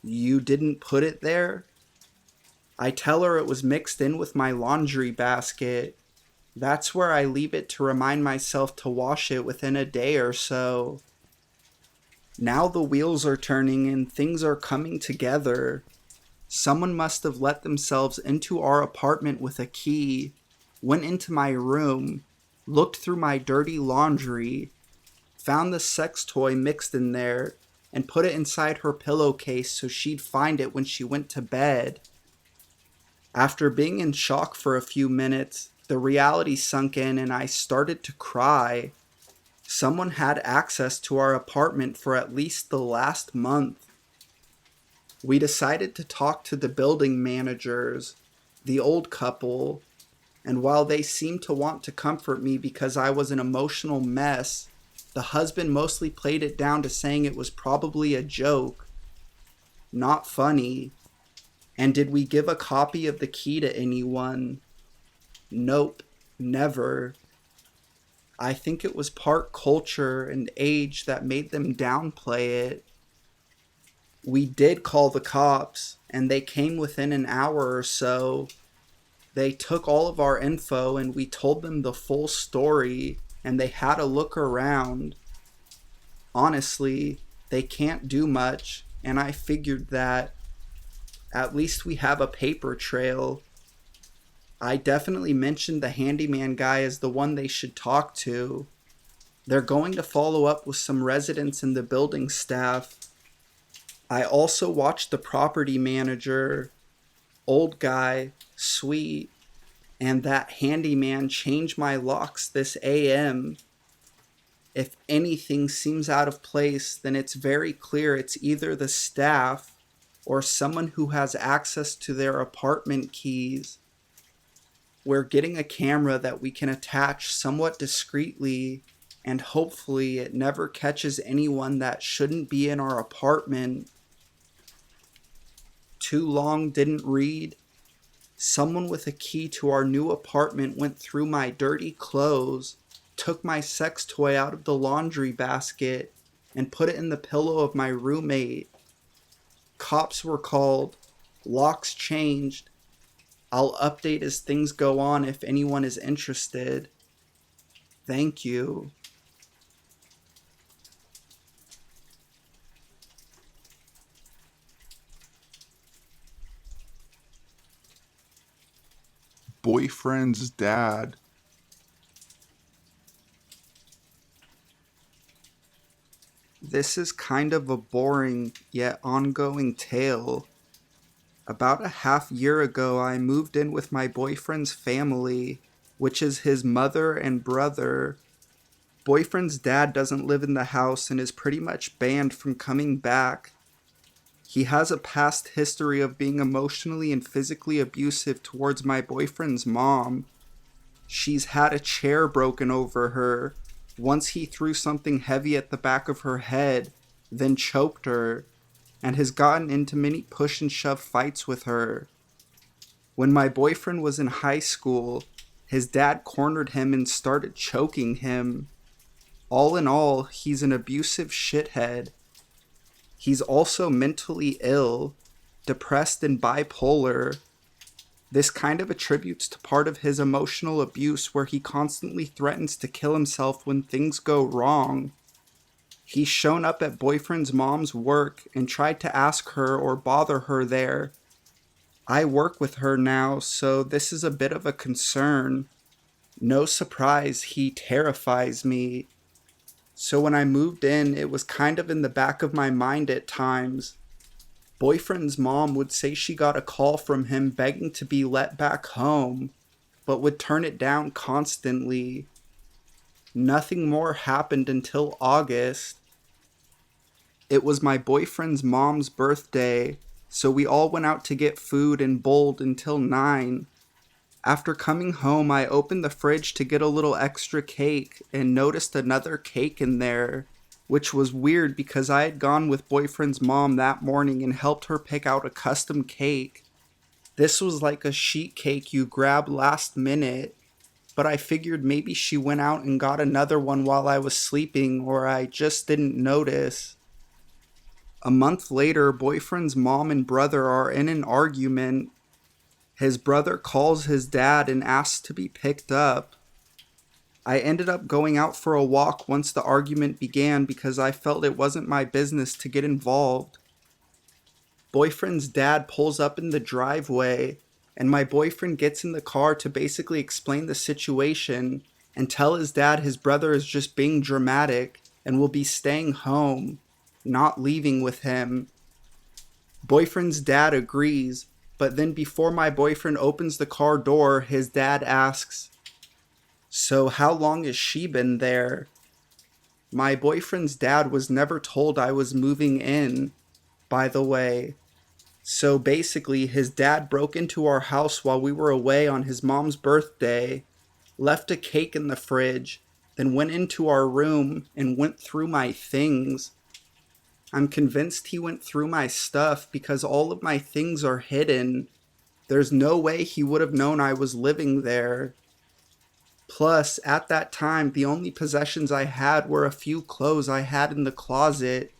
You didn't put it there? I tell her it was mixed in with my laundry basket. That's where I leave it to remind myself to wash it within a day or so. Now the wheels are turning and things are coming together. Someone must have let themselves into our apartment with a key, went into my room, looked through my dirty laundry, found the sex toy mixed in there, and put it inside her pillowcase so she'd find it when she went to bed. After being in shock for a few minutes, the reality sunk in and I started to cry. Someone had access to our apartment for at least the last month. We decided to talk to the building managers, the old couple, and while they seemed to want to comfort me because I was an emotional mess, the husband mostly played it down to saying it was probably a joke. Not funny. And did we give a copy of the key to anyone? Nope, never. I think it was part culture and age that made them downplay it. We did call the cops, and they came within an hour or so. They took all of our info and we told them the full story, and they had a look around. Honestly, they can't do much, and I figured that at least we have a paper trail. I definitely mentioned the handyman guy as the one they should talk to. They're going to follow up with some residents and the building staff. I also watched the property manager, old guy, sweet, and that handyman change my locks this AM. If anything seems out of place, then it's very clear it's either the staff or someone who has access to their apartment keys. We're getting a camera that we can attach somewhat discreetly, and hopefully it never catches anyone that shouldn't be in our apartment. Too long didn't read. Someone with a key to our new apartment went through my dirty clothes, took my sex toy out of the laundry basket, and put it in the pillow of my roommate. Cops were called. Locks changed. I'll update as things go on if anyone is interested. Thank you. Boyfriend's dad. This is kind of a boring yet ongoing tale. About a half year ago, I moved in with my boyfriend's family, which is his mother and brother. Boyfriend's dad doesn't live in the house and is pretty much banned from coming back. He has a past history of being emotionally and physically abusive towards my boyfriend's mom. She's had a chair broken over her. Once he threw something heavy at the back of her head, then choked her, and has gotten into many push and shove fights with her. When my boyfriend was in high school, his dad cornered him and started choking him. All in all, he's an abusive shithead. He's also mentally ill, depressed and bipolar. This kind of attributes to part of his emotional abuse where he constantly threatens to kill himself when things go wrong. He's shown up at boyfriend's mom's work and tried to ask her or bother her there. I work with her now, so this is a bit of a concern. No surprise, he terrifies me. So when I moved in, it was kind of in the back of my mind at times. Boyfriend's mom would say she got a call from him begging to be let back home, but would turn it down constantly. Nothing more happened until August. It was my boyfriend's mom's birthday, so we all went out to get food and bowled until 9. After coming home, I opened the fridge to get a little extra cake and noticed another cake in there, which was weird because I had gone with boyfriend's mom that morning and helped her pick out a custom cake. This was like a sheet cake you grab last minute, but I figured maybe she went out and got another one while I was sleeping or I just didn't notice. A month later, boyfriend's mom and brother are in an argument. His brother calls his dad and asks to be picked up. I ended up going out for a walk once the argument began because I felt it wasn't my business to get involved. Boyfriend's dad pulls up in the driveway, and my boyfriend gets in the car to basically explain the situation and tell his dad his brother is just being dramatic and will be staying home, not leaving with him. Boyfriend's dad agrees, but then before my boyfriend opens the car door, his dad asks, "So how long has she been there?" My boyfriend's dad was never told I was moving in, by the way. So basically, his dad broke into our house while we were away on his mom's birthday, left a cake in the fridge, then went into our room and went through my things. I'm convinced he went through my stuff because all of my things are hidden. There's no way he would have known I was living there. Plus, at that time, the only possessions I had were a few clothes I had in the closet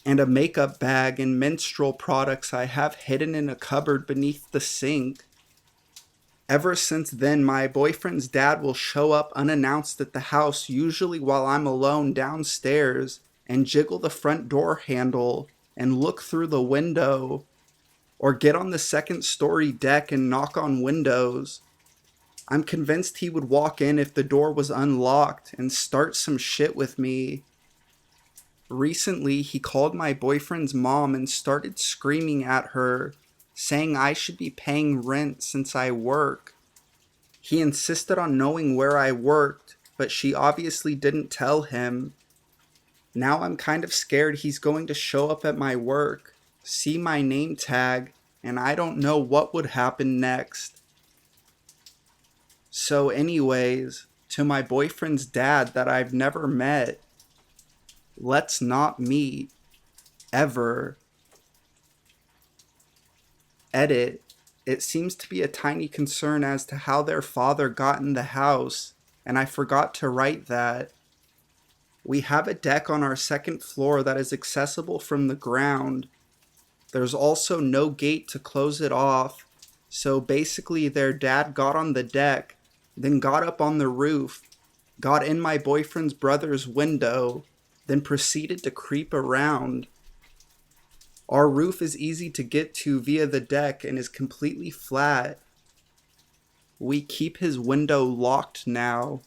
and a makeup bag and menstrual products I have hidden in a cupboard beneath the sink. Ever since then, my boyfriend's dad will show up unannounced at the house, usually while I'm alone downstairs, and jiggle the front door handle and look through the window, or get on the second-story deck and knock on windows. I'm convinced he would walk in if the door was unlocked and start some shit with me. Recently, he called my boyfriend's mom and started screaming at her, saying I should be paying rent since I work. He insisted on knowing where I worked, but she obviously didn't tell him. Now I'm kind of scared he's going to show up at my work, see my name tag, and I don't know what would happen next. So anyways, to my boyfriend's dad that I've never met, let's not meet. Ever. Edit. It seems to be a tiny concern as to how their father got in the house, and I forgot to write that. We have a deck on our second floor that is accessible from the ground. There's also no gate to close it off, so basically their dad got on the deck, then got up on the roof, got in my boyfriend's brother's window, then proceeded to creep around. Our roof is easy to get to via the deck and is completely flat. We keep his window locked now.